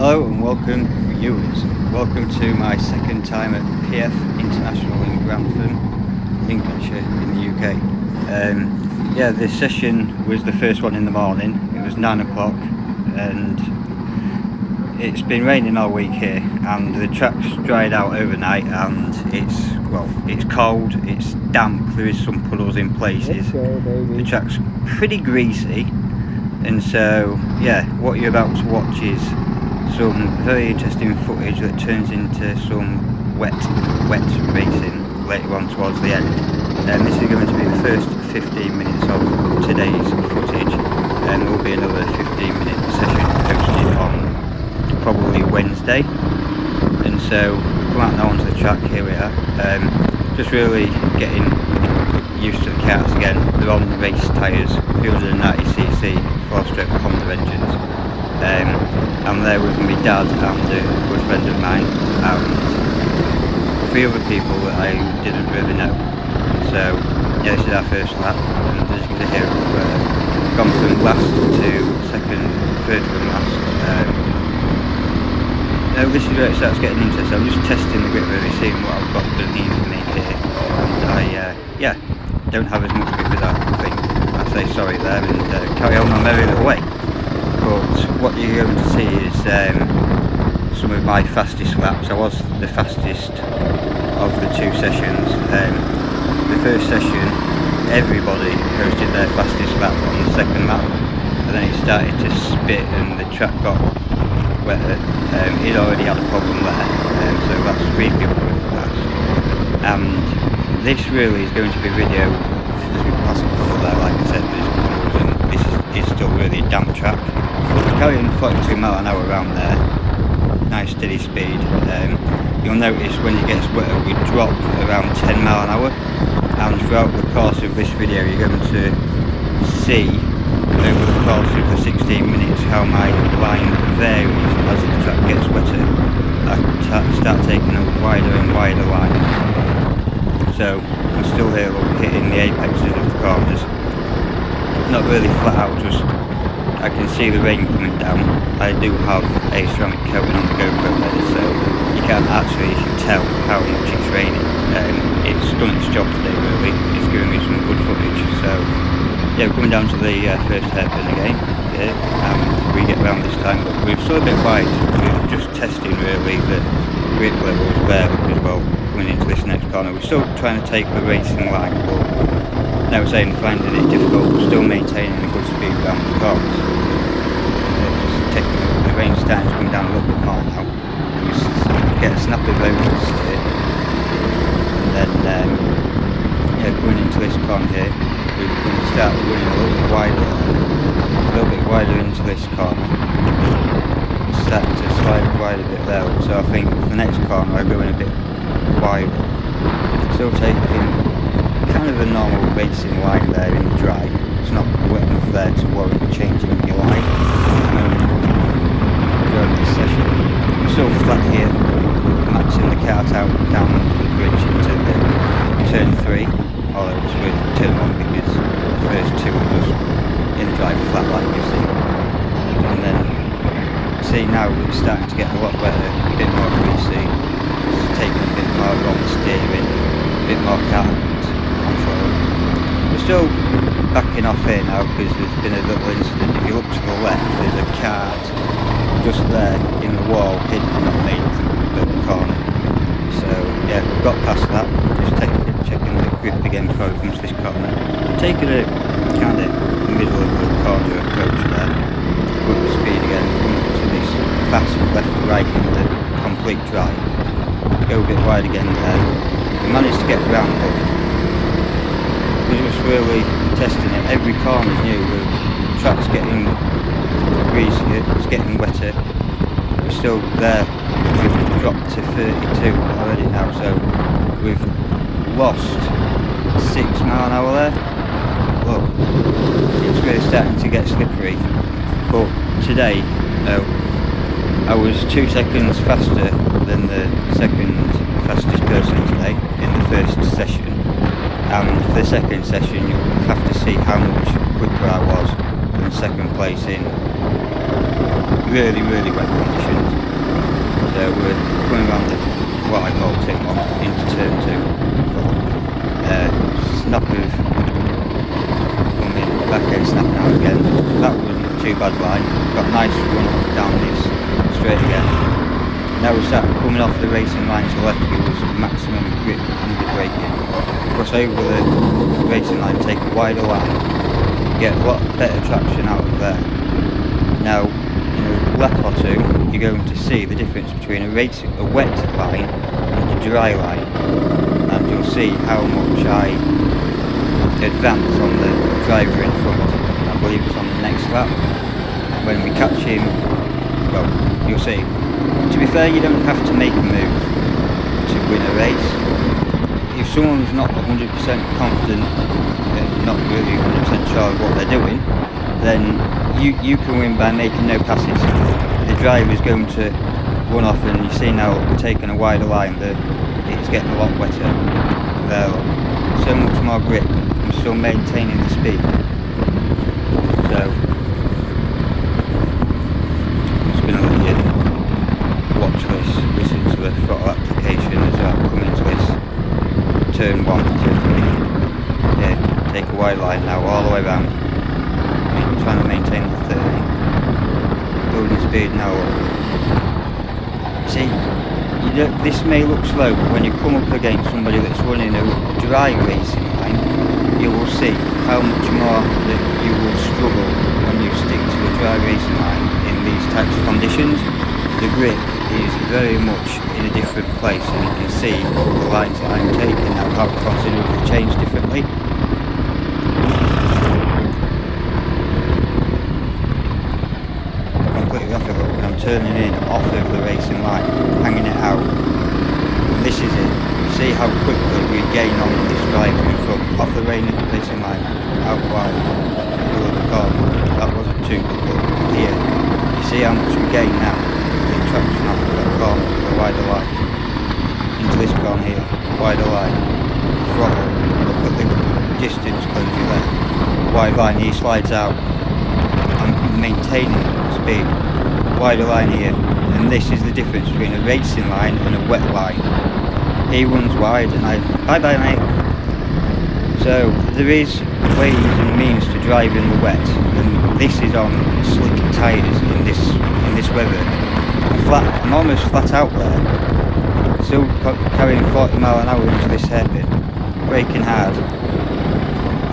Hello and welcome viewers. Welcome to my second time at PF International in Grantham, Lincolnshire in the UK. Yeah, this session was the first one in the morning. It was 9 o'clock and it's been raining all week here, and the track's dried out overnight, and it's cold, it's damp, there is some puddles in places. The track's pretty greasy, and so yeah, what you're about to watch is some very interesting footage that turns into some wet racing later on towards the end. And this is going to be the first 15 minutes of today's footage, and there will be another 15-minute session posted on probably Wednesday. And so we come out now onto the track. Here we are, just really getting used to the karts again. They're on race tyres, 390cc 4-stroke Honda engines. I'm there with my dad and a good friend of mine and 3 other people that I didn't really know. So yeah, this is our first lap, and as you can see here we've gone from last to second, third from last. This is where it starts getting interesting. I'm just testing the grip, really seeing what I've got beneath me here, and I don't have as much grip as I think. I say sorry there and carry on my merry little way. But what you're going to see is some of my fastest laps. I was the fastest of the 2 sessions. The first session, everybody posted their fastest lap on the second lap, and then it started to spit and the track got wetter. It already had a problem there, so that's 3 people with fast. And this really is going to be video as we pass over there. Like I said, this is still really a damp track. Carrying 42 mile an hour around there, nice steady speed. You'll notice when it gets wetter we drop around 10 mile an hour, and throughout the course of this video you're going to see over the course of the 16 minutes how my line varies as the track gets wetter. I start taking a wider and wider line, so I'm still here hitting the apexes of the corners. Not really flat out, just I can see the rain coming down. I do have a ceramic coating on the GoPro there, so you can't actually tell how much it's raining. It's done its job today really, it's giving me some good footage. So yeah, we're coming down to the first hairpin again here, and we get round this time, but we're still a bit wide. We're just testing really the grip levels there as well coming into this next corner. We're still trying to take the racing line, but now we're saying finding it difficult, but still maintaining a good speed around the corners. The rain's starting to come down a little bit more now. We get a snappy focus here, and then yeah, going into this corner here, we're going to start running a little bit wider into this corner. It's starting to slide wide a bit there, so I think for the next corner I go in a bit wider. Still taking kind of a normal racing line there in the dry. It's not wet enough there to warrant changing your line. During this session, I'm still flat here, maxing the kart out down the bridge into the turn 3, although it's with turn 1 because the first 2 are just in the dry flat like you see. And then see now it's starting to get a lot wetter, a bit more greasy, it's taking a bit more on the steering, a bit more kart control. We're still backing off here now because there's been a little incident. If you look to the left, there's a kart just there in the wall, hidden from the main corner. So yeah, we've got past that. Just checking the grip again before we come to this corner. Taking a kind of middle of the corner approach there. Good speed again, coming to this fast left and right in the complete dry. Go a bit wide again there. We managed to get around, but we're just really testing it. Every corner's new. The track's getting greasier, it's getting wetter. We're still there. We've dropped to 32 already now, so we've lost 6 mile an hour there. Look, it's really starting to get slippery. But today, I was 2 seconds faster than the second fastest person today in the first session. And for the second session you'll have to see how much quicker I was than second place in really wet conditions. So we're going around what I call turn 1 into turn 2. Snap of coming back and snapping out again. That wasn't too bad line. Got a nice run up down this straight again. Now we start coming off the racing line to the left, it was maximum grip and the braking. Cross over the racing line, take a wider line, get a lot better traction out of there. Now, in a lap or two, you're going to see the difference between a wet line and a dry line, and you'll see how much I advance on the driver in front. I believe it's on the next lap. When we catch him, well, you'll see. To be fair, you don't have to make a move to win a race. If someone's not 100% confident, not really 100% sure of what they're doing, then you can win by making no passes. The driver is going to run off, and you see now we're taking a wider line, it's getting a lot wetter there. So much more grip, I'm still maintaining the speed. So I'm just going to let you watch this, listen to the throttle application as I come into this turn 1, turn 3. Yeah, take a wide line now all the way around. Trying to maintain the 30. Building speed now. See, this may look slow, but when you come up against somebody that's running a dry racing line, you will see how much more that you will struggle when you stick to a dry racing line in these types of conditions. The grip is very much in a different place, and you can see the lines that I'm taking now have considerably changed differently. Completely off it when I'm turning in off of the racing line, hanging it out. And this is it. See how quickly we gain on this driver in front, off the racing line, out wide, middle of the corner. That wasn't too good, but here, you see how much we gain now. Traction off of that corner with a wider line into this corner here, wider line, throttle, look at the distance closure there, wide line, he slides out, I'm maintaining speed, wider line here, and this is the difference between a racing line and a wet line. He runs wide and bye bye mate. So there is ways and means to drive in the wet, and this is on slick tyres in this weather. I'm almost flat out there, still carrying 40 mph into this hairpin, braking hard,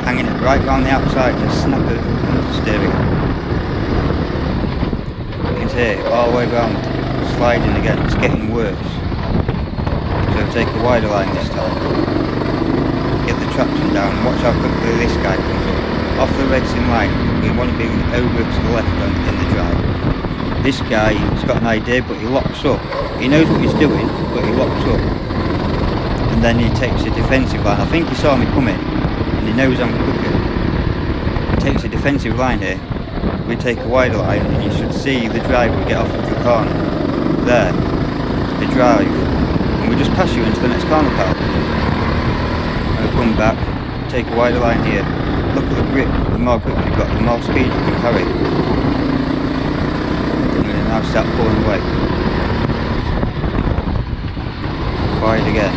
hanging it right round the outside, just snap of the steering. Into here, all the way round, sliding again, it's getting worse. So take a wider line this time, get the traction down, and watch how quickly this guy comes up. Off the racing line, we want to be over to the left in the drive. This guy has got an idea, but he locks up. He knows what he's doing, but he locks up. And then he takes a defensive line. I think he saw me coming, and he knows I'm quicker. He takes a defensive line here. We take a wider line, and you should see the driver get off of the corner. There, the drive. And we just pass you into the next corner, pal. And we come back, take a wider line here. Look at the grip. The more grip you've got, the more speed you can carry. Now start pulling away. Wide again.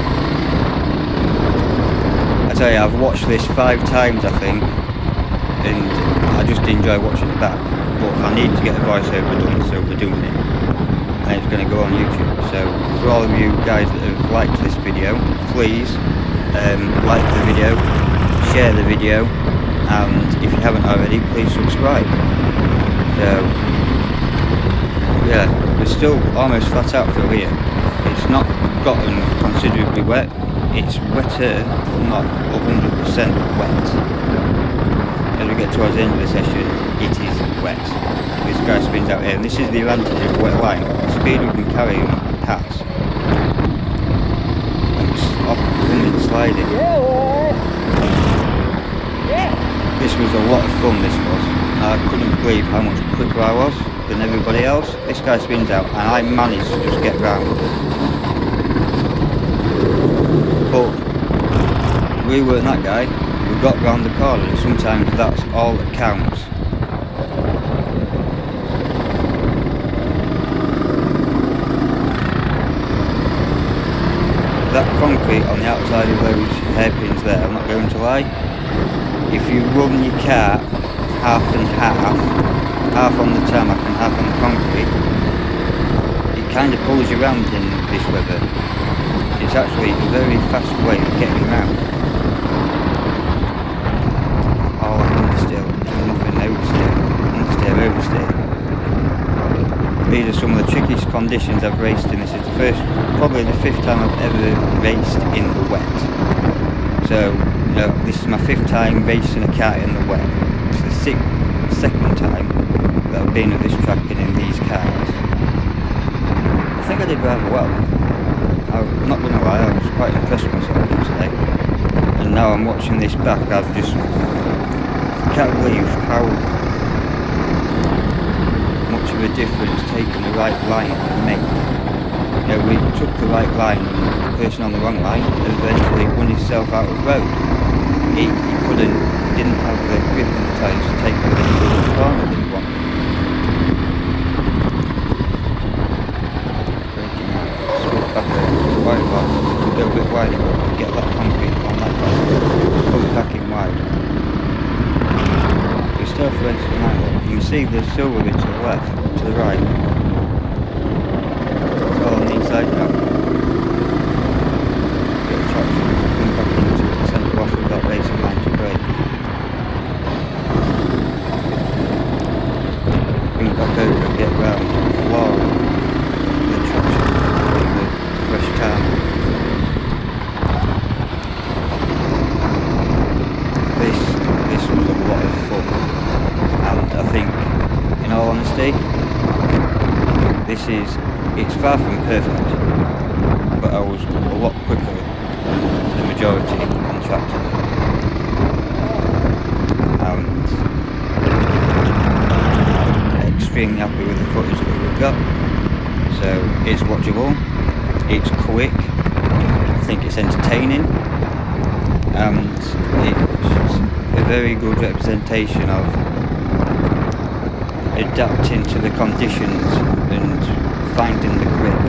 I tell you, I've watched this 5 times I think, and I just enjoy watching it back. But I need to get a voiceover done, so we're doing it. And it's going to go on YouTube. So for all of you guys that have liked this video, please like the video, share the video, and if you haven't already, please subscribe. So yeah, we're still almost flat out through here. It's not gotten considerably wet. It's wetter, not 100% wet. As we get towards the end of the session, it is wet. This guy spins out here, and this is the advantage of a wet line. The speed we can carry and pass. And it's sliding. This was a lot of fun, this was. I couldn't believe how much quicker I was than everybody else. This guy spins out and I managed to just get round. But we weren't that guy. We got round the corner, and sometimes that's all that counts. that concrete on the outside of those hairpins there, I'm not going to lie, if you run your car half and half on the tarmac and half on the concrete, it kind of pulls you around in this weather. It's actually a very fast way of getting around. Oh, understeer, there's nothing oversteer, oversteer. These are some of the trickiest conditions I've raced in. This is probably the 5th time I've ever raced in the wet. So, you know, this is my 5th time racing a car in the wet. It's the 2nd time that I've been at this track and in these cars. I think I did rather well. I'm not going to lie, I was quite impressed with myself today. And now I'm watching this back, I can't believe how much of a difference taking the right line can make. You know, we took the right line and the person on the wrong line eventually won himself out of the road. He didn't have the grip on the tyres to take the corner that he wanted. Braking out, switch back over to the wide bar, go a bit wider, get that concrete on that bar, pull it back in wide. We're still racing now. You can see the silver bit to the left, to the right. It's all on the inside now. Bit of traction coming back into the centre off of that racing line to brake. Bring it back over and get round the floor. The traction from the fresh car. This was a lot of fun. And I think, in all honesty, it's far from perfect, but I was a lot quicker than the majority on track today. And I'm extremely happy with the footage that we've got. So it's watchable, it's quick, I think it's entertaining, and it's a very good representation of adapting to the conditions and finding the grip.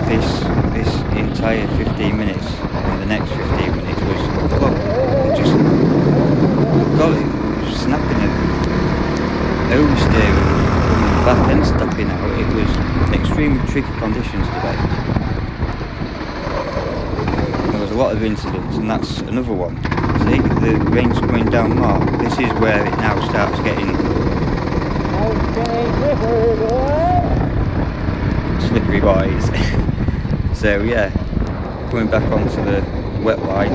This entire 15 minutes and the next 15 minutes was, well, just got it, snapping it, oversteering, back end stopping out. It was extremely tricky conditions today. There was a lot of incidents, and that's another one. See, the rain's coming down more. This is where it now starts getting slippery, boys. So yeah, coming back onto the wet line,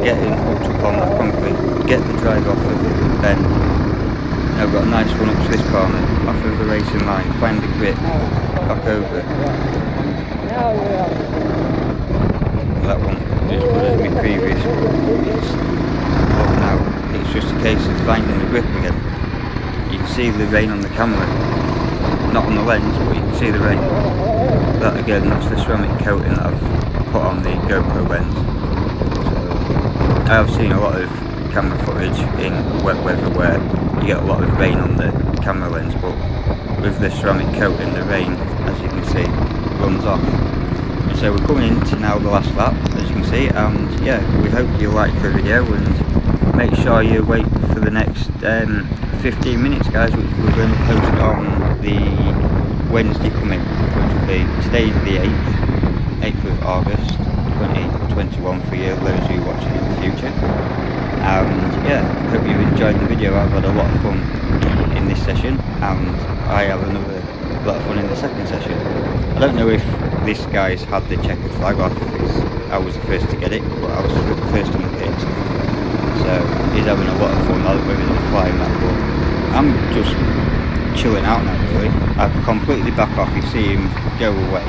getting hooked up on that concrete, get the drive off of the bend. Now I've got a nice run up to this corner, off of the racing line, find the grip, back over. That one is as good as my previous one. Now it's just a case of finding the grip again. You can see the rain on the camera, not on the lens, but you can see the rain. That again, that's the ceramic coating that I've put on the GoPro lens. So I have seen a lot of camera footage in wet weather where you get a lot of rain on the camera lens, but with the ceramic coating, the rain, as you can see, runs off. And so we're coming into now the last lap, as you can see, and yeah, we hope you like the video, and make sure you wait for the next 15 minutes, guys, which we're going to post on the Wednesday coming, which will be today's the 8th of August 2021 for you, those of you watching in the future. And yeah, hope you've enjoyed the video. I've had a lot of fun in this session, and I have another lot of fun in the second session. I don't know if this guy's had the checkered flag off, I was the first to get it, but I was first on the pit. So he's having a lot of fun. I don't know if he's going to fly in that, but I'm just chilling out now really. I've completely back off, you see him go away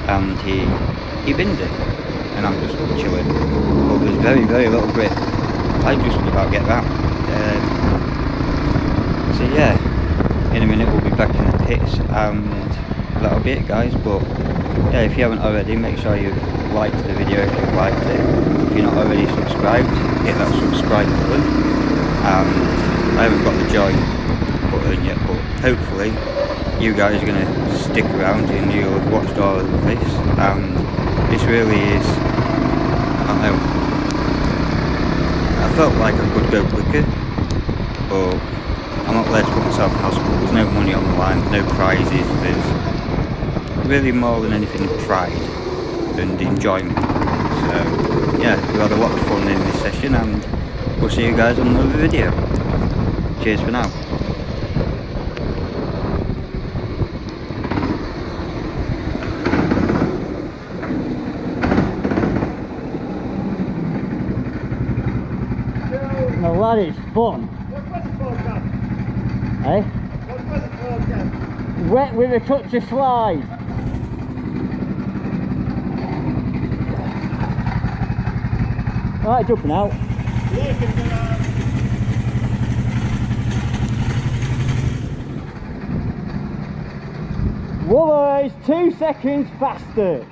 and he bins it and I'm just chilling. But there's very, very little grip. I just about get round. So yeah, in a minute we'll be back in the pits and that'll be it, guys. But yeah, if you haven't already, make sure you've liked the video if you've liked it. If you're not already subscribed, hit that subscribe button. I haven't got the join button yet, but hopefully you guys are going to stick around and you'll have watched all of this, and this really is, I don't know, I felt like I could go quicker, but I'm not there to put myself in hospital. There's no money on the line, there's no prizes, there's really more than anything pride and enjoyment. So yeah, we had a lot of fun in this session, and we'll see you guys on another video. Cheers for now. Now that is fun. What's weather forecast? Eh? What's weather forecast? Wet with a touch of slide. Right, jumping out. Whoa, boys, 2 seconds faster.